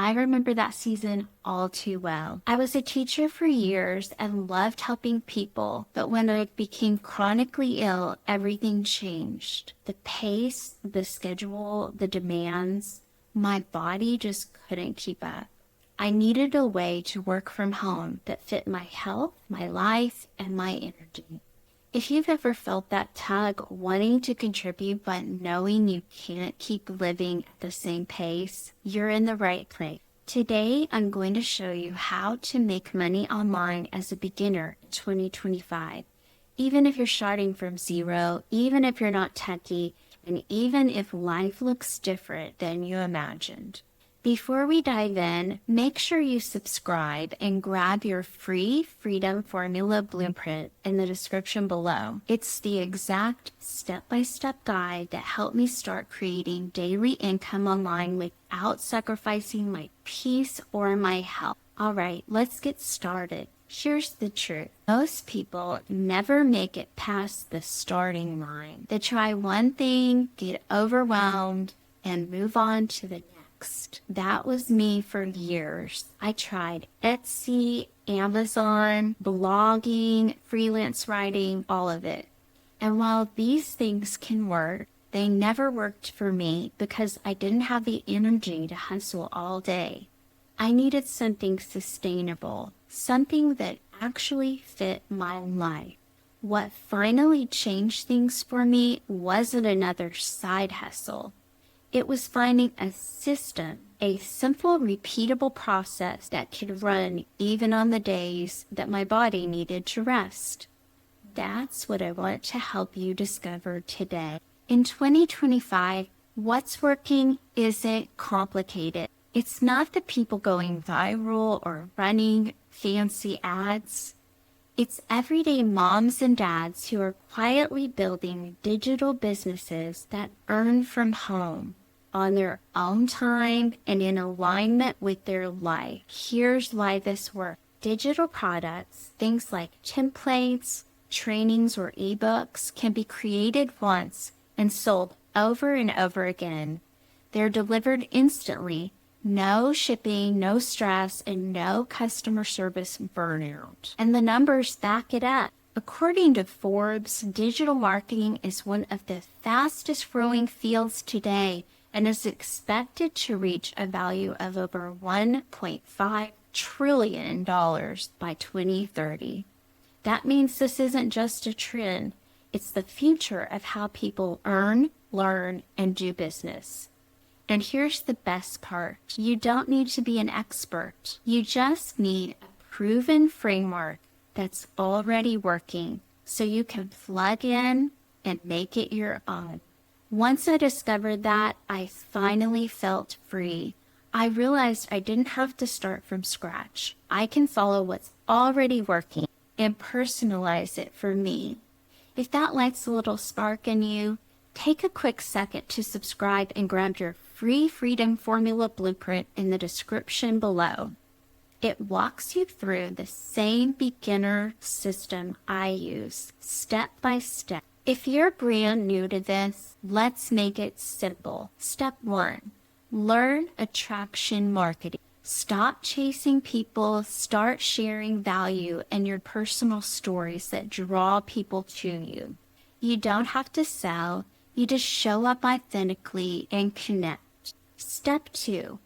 I remember that season all too well. I was a teacher for years and loved helping people, but when I became chronically ill, everything changed. The pace, the schedule, the demands, my body just couldn't keep up. I needed a way to work from home that fit my health, my life, and my energy. If you've ever felt that tug wanting to contribute but knowing you can't keep living at the same pace, you're in the right place. Today, I'm going to show you how to make money online as a beginner in 2025. Even if you're starting from zero, even if you're not techie, and even if life looks different than you imagined. Before we dive in, make sure you subscribe and grab your free Freedom Formula Blueprint in the description below. It's the exact step-by-step guide that helped me start creating daily income online without sacrificing my peace or my health. All right, let's get started. Here's the truth. Most people never make it past the starting line. They try one thing, get overwhelmed, and move on to the next. That was me for years. I tried Etsy, Amazon, blogging, freelance writing, all of it. And while these things can work, they never worked for me because I didn't have the energy to hustle all day. I needed something sustainable, something that actually fit my life. What finally changed things for me wasn't another side hustle. It was finding a system, a simple, repeatable process that could run even on the days that my body needed to rest. That's what I want to help you discover today. In 2025, what's working isn't complicated. It's not the people going viral or running fancy ads. It's everyday moms and dads who are quietly building digital businesses that earn from home on their own time and in alignment with their life. Here's why this works. Digital products, things like templates, trainings, or ebooks, can be created once and sold over and over again. They're delivered instantly. No shipping, no stress, and no customer service burnout. And the numbers back it up. According to Forbes, digital marketing is one of the fastest growing fields today and is expected to reach a value of over $1.5 trillion by 2030. That means this isn't just a trend. It's the future of how people earn, learn, and do business. And here's the best part. You don't need to be an expert. You just need a proven framework that's already working so you can plug in and make it your own. Once I discovered that, I finally felt free. I realized I didn't have to start from scratch. I can follow what's already working and personalize it for me. If that lights a little spark in you, take a quick second to subscribe and grab your free Freedom Formula Blueprint in the description below. It walks you through the same beginner system I use, step by step. If you're brand new to this, let's make it simple. Step 1, learn attraction marketing. Stop chasing people, start sharing value and your personal stories that draw people to you. You don't have to sell. You just show up authentically and connect. Step 2,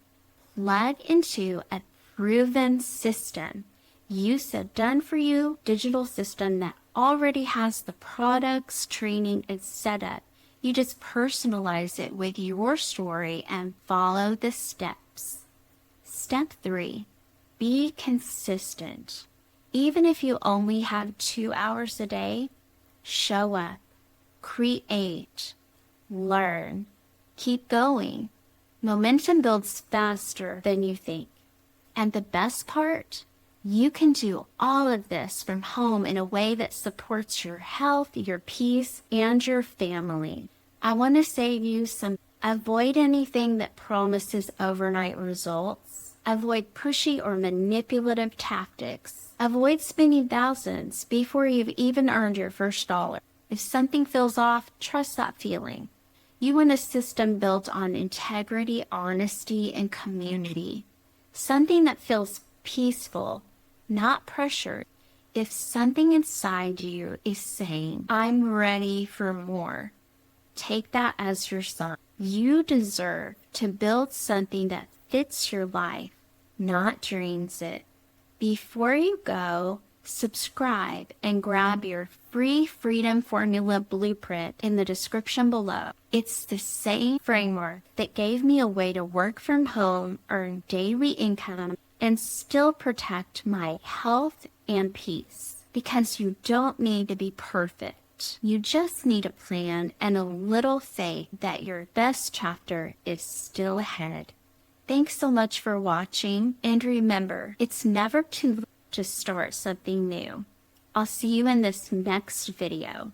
plug into a proven system. Use a done-for-you digital system that already has the products, training, and setup. You just personalize it with your story and follow the steps. Step 3, be consistent. Even if you only have 2 hours a day, show up, create, learn, keep going. Momentum builds faster than you think. And the best part, you can do all of this from home in a way that supports your health, your peace, and your family. I want to save you some. Avoid anything that promises overnight results. Avoid pushy or manipulative tactics. Avoid spending thousands before you've even earned your first dollar. If something feels off, trust that feeling. You want a system built on integrity, honesty, and community. something that feels peaceful, not pressured. If something inside you is saying, I'm ready for more, take that as your sign. You deserve to build something that fits your life, not drains it. Before you go, subscribe and grab your free Freedom Formula blueprint in the description below. It's the same framework that gave me a way to work from home, earn daily income, and still protect my health and peace. Because you don't need to be perfect. You just need a plan and a little faith that your best chapter is still ahead. Thanks so much for watching, and remember, it's never too late to start something new. I'll see you in this next video.